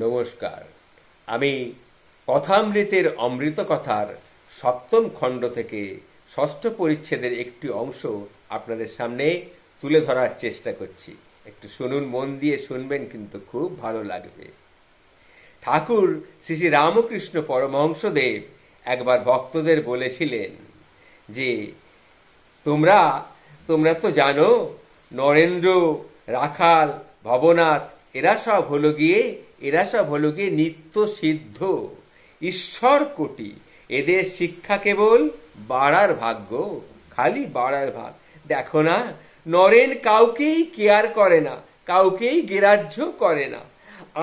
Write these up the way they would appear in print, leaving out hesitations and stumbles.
নমস্কার। আমি কথামৃতের অমৃত কথার সপ্তম খণ্ড থেকে ষষ্ঠ পরিচ্ছেদের একটি অংশ আপনাদের সামনে তুলে ধরার চেষ্টা করছি। একটু শুনুন, মন দিয়ে শুনবেন, কিন্তু খুব ভালো লাগবে। ঠাকুর শ্রী শ্রী রামকৃষ্ণ পরমহংসদেব একবার ভক্তদের বলেছিলেন যে তোমরা তো জানো নরেন্দ্র, রাখাল, ভবনাথ এরা সব হলো গিয়ে নিত্য সিদ্ধ ঈশ্বর কোটি। এদের শিক্ষা কেবল বাড়ার ভাগ্য, খালি বাড়ার ভাগ। দেখো না, নরেন কাউকেই কেয়ার করে না, কাউকেই গ্রাহ্য করে না।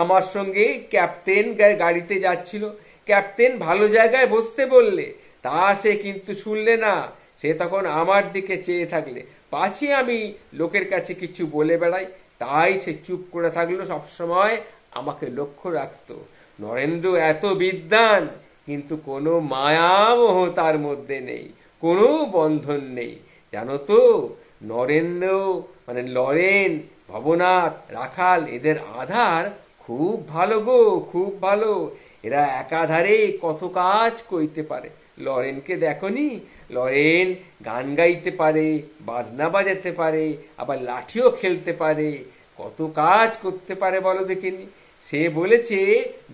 আমার সঙ্গে ক্যাপ্টেন গাড়িতে যাচ্ছিল, ক্যাপ্টেন ভালো জায়গায় বসতে বললে, তা সে কিন্তু শুনলে না। সে তখন আমার দিকে চেয়ে থাকলে পাছে আমি লোকের কাছে কিছু বলে বেড়াই, তাই সে চুপ করে থাকলো। সবসময় আমাকে লক্ষ্য রাখতো। নরেন্দ্র এত বিদ্বান, কিন্তু কোনো মায়ামোহ তার মধ্যে নেই, কোনো বন্ধন নেই। জানো তো, নরেন্দ্র মানে লরেন, ভবনাথ, রাখাল এদের আধার খুব ভালো গো, খুব ভালো। এরা একাধারে কত কাজ করতে পারে। লরেনকে দেখনি? লরেন গান গাইতে পারে, বাজনা বাজাতে পারে, আবার লাঠিও খেলতে পারে, কত কাজ করতে পারে বলো দেখিনি। সে বলেছে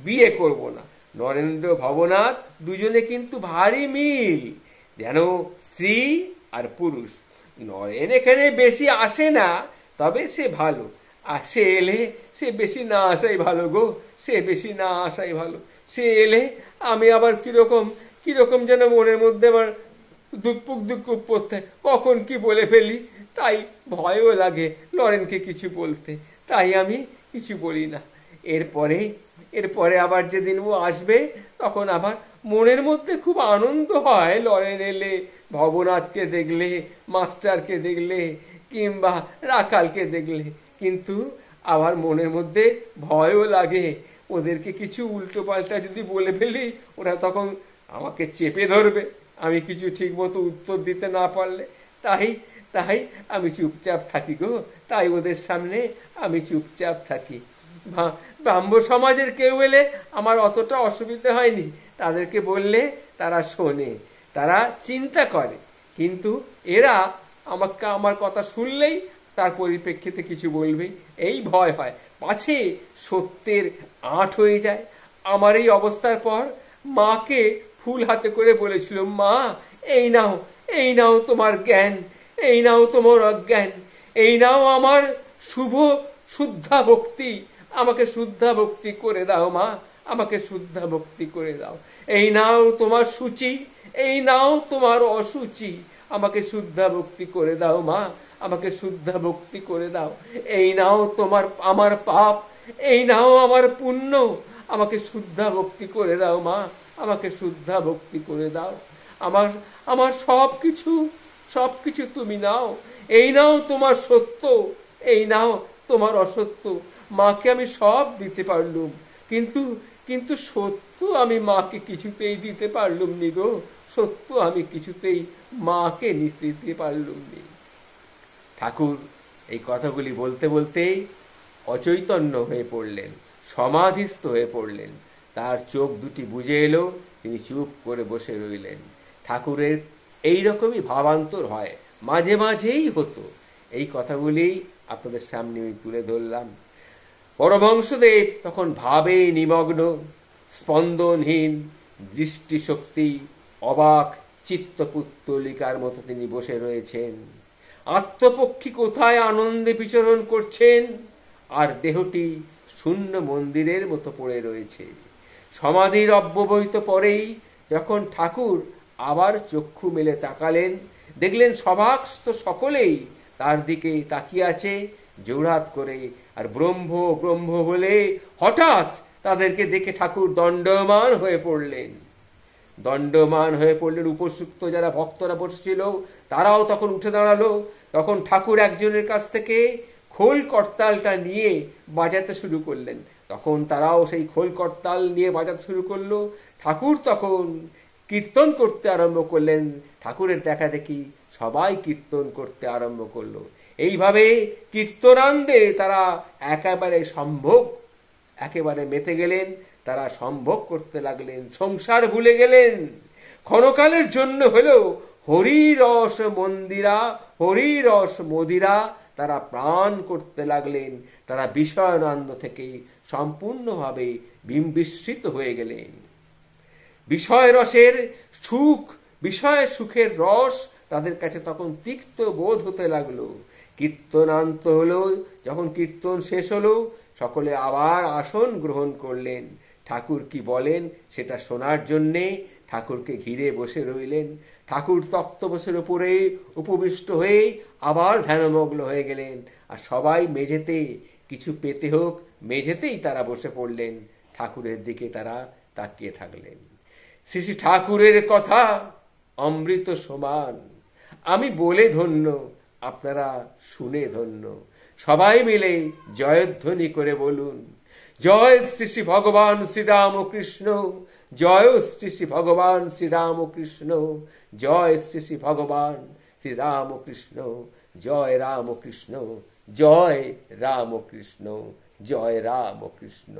বিয়ে করব না। নরেন্দ্র, ভবনাথ দুজনে কিন্তু ভারী মিল, যেন স্ত্রী আর পুরুষ। নরেন এখানে বেশি আসে না, তবে সে ভালো। আর সে এলে, সে বেশি না আসাই ভালো গো, সে বেশি না আসাই ভালো। সে এলে আমি আবার কিরকম যেন মনের মধ্যে আমার দুপুক পড়তে, কখন কি বলে ফেলি, তাই ভয়ও লাগে লরেনকে কিছু বলতে। তাই আমি কিছু বলি না। এরপরে আবার যেদিন ও আসবে, তখন আবার মনের মধ্যে খুব আনন্দ হয় লরেন এলে, ভবনাথকে দেখলে, মাস্টারকে দেখলে, কিংবা রাখালকে দেখলে। কিন্তু আবার মনের মধ্যে ভয়ও লাগে, ওদেরকে কিছু উল্টো পাল্টা যদি বলে ফেলি, ওরা তখন আমাকে চেপে ধরবে, আমি কিছু ঠিক মতো উত্তর দিতে না পারলে। তাই আমি চুপচাপ থাকি গো, তাই ওদের সামনে আমি চুপচাপ থাকি। ব্রাহ্ম সমাজের কেউ এলে আমার অতটা অসুবিধা হয়নি, তাদেরকে বললে তারা শোনে, তারা চিন্তা করে। কিন্তু এরা আমার কথা শুনলেই তার পরিপ্রেক্ষিতে কিছু বলবেই, এই ভয় হয় পাছে সত্যের আঁট হয়ে যায়। আমার এই অবস্থার পর মাকে ফুল হাতে করে বলেছিল, মা এই নাও তোমার জ্ঞান, এই নাও তোমার অজ্ঞান, এই নাও আমার শুভ শুদ্ধা ভক্তি, আমাকে শুদ্ধা ভক্তি করে দাও মা, আমাকে শুদ্ধা ভক্তি করে দাও। এই নাও তোমার সূচি, এই নাও তোমার অসুচি, আমাকে শুদ্ধা ভক্তি করে দাও মা, আমাকে শুদ্ধা ভক্তি করে দাও। এই নাও আমার পাপ, এই নাও আমার পুণ্য, আমাকে শুদ্ধা ভক্তি করে দাও মা, আমাকে শুদ্ধা ভক্তি করে দাও। আমার সবকিছু তুমি নাও। এই নাও তোমার সত্য, এই নাও তোমার অসত্য। মাকে আমি সব দিতে পারলুম, কিন্তু সত্য আমি মাকে কিছুতেই দিতে পারলুম নি গো, সত্য আমি কিছুতেই মাকে দিতে পারলুম নি। ঠাকুর এই কথাগুলি বলতে বলতেই অচৈতন্য হয়ে পড়লেন, সমাধিস্থ হয়ে পড়লেন। তার চোখ দুটি বুজে এলো, তিনি চুপ করে বসে রইলেন। ঠাকুরের এইরকমই ভাবান্তর হয়, মাঝে মাঝেই হতো। এই কথাগুলি আপনাদের সামনে আমি তুলে ধরলাম। পরমহংসদেব তখন ভাবে নিমগ্ন, স্পন্দনহীন, দৃষ্টিশক্তি অবাক চিত্তপুত্তলিকার মতো তিনি বসে রয়েছেন। আত্মপক্ষী কোথায় আনন্দে বিচরণ করছেন, আর দেহটি শূন্য মন্দিরের মতো পড়ে রয়েছে। সমাধির অব্যবহিত পরেই যখন ঠাকুর আবার চক্ষু মেলে তাকালেন, দেখলেন সভাস্থ সকলেই তার দিকে তাকিয়ে আছে জোড়হাত করে, আর ব্রহ্ম বলে হঠাৎ তাদেরকে দেখে ঠাকুর দণ্ডমান হয়ে পড়লেন। উপযুক্ত যারা ভক্তরা বসেছিল তারাও তখন উঠে দাঁড়ালো। তখন ঠাকুর একজনের কাছ থেকে খোল করতালটা নিয়ে বাজাতে শুরু করলেন। তখন তারাও সেই খোল করতাল নিয়ে বাজাতে শুরু করলো। ঠাকুর তখন কীর্তন করতে আরম্ভ করলেন। ঠাকুরের দেখা দেখি সবাই কীর্তন করতে আরম্ভ করলো। এইভাবে কীর্তনান্দে তারা একেবারে সম্ভোগ একেবারে মেতে গেলেন। তারা সম্ভোগ করতে লাগলেন, সংসার ভুলে গেলেন। ক্ষণকালের জন্য হলেও হরিরস মন্দিরা, হরিরস মদিরা তারা প্রাণ করতে লাগলেন। তারা বিষয়ানন্দ থেকে সম্পূর্ণভাবে বিস্মৃত হয়ে গেলেন। বিষয় রসের সুখ, বিষয় সুখের রস তাদের কাছে তখন তিক্ত বোধ হতে লাগলো। কীর্তনান্ত হলো, যখন কীর্তন শেষ হলো, সকলে আবার আসন গ্রহণ করলেন। ঠাকুর কি বলেন সেটা শোনার জন্যে ঠাকুরকে ঘিরে বসে রইলেন। ঠাকুর তক্তপোষের উপরে উপবিষ্ট হয়ে আবার ধ্যানমগ্ন হয়ে গেলেন। আর সবাই মেঝেতে, কিছু পেতে হোক, মেঝেতেই তারা বসে পড়লেন। ঠাকুরের দিকে তারা তাকিয়ে থাকলেন। শ্রী শ্রী ঠাকুরের কথা অমৃত সমান। আমি বলে ধন্য, আপনারা শুনে ধন্য। সবাই মিলে জয়ধ্বনি করে বলুন, জয় শ্রী শ্রী ভগবান শ্রীরামকৃষ্ণ, জয় শ্রী শ্রী ভগবান শ্রীরামকৃষ্ণ, জয় শ্রী শ্রী ভগবান শ্রীরামকৃষ্ণ, জয় রামকৃষ্ণ, জয় রামকৃষ্ণ, জয় রামকৃষ্ণ।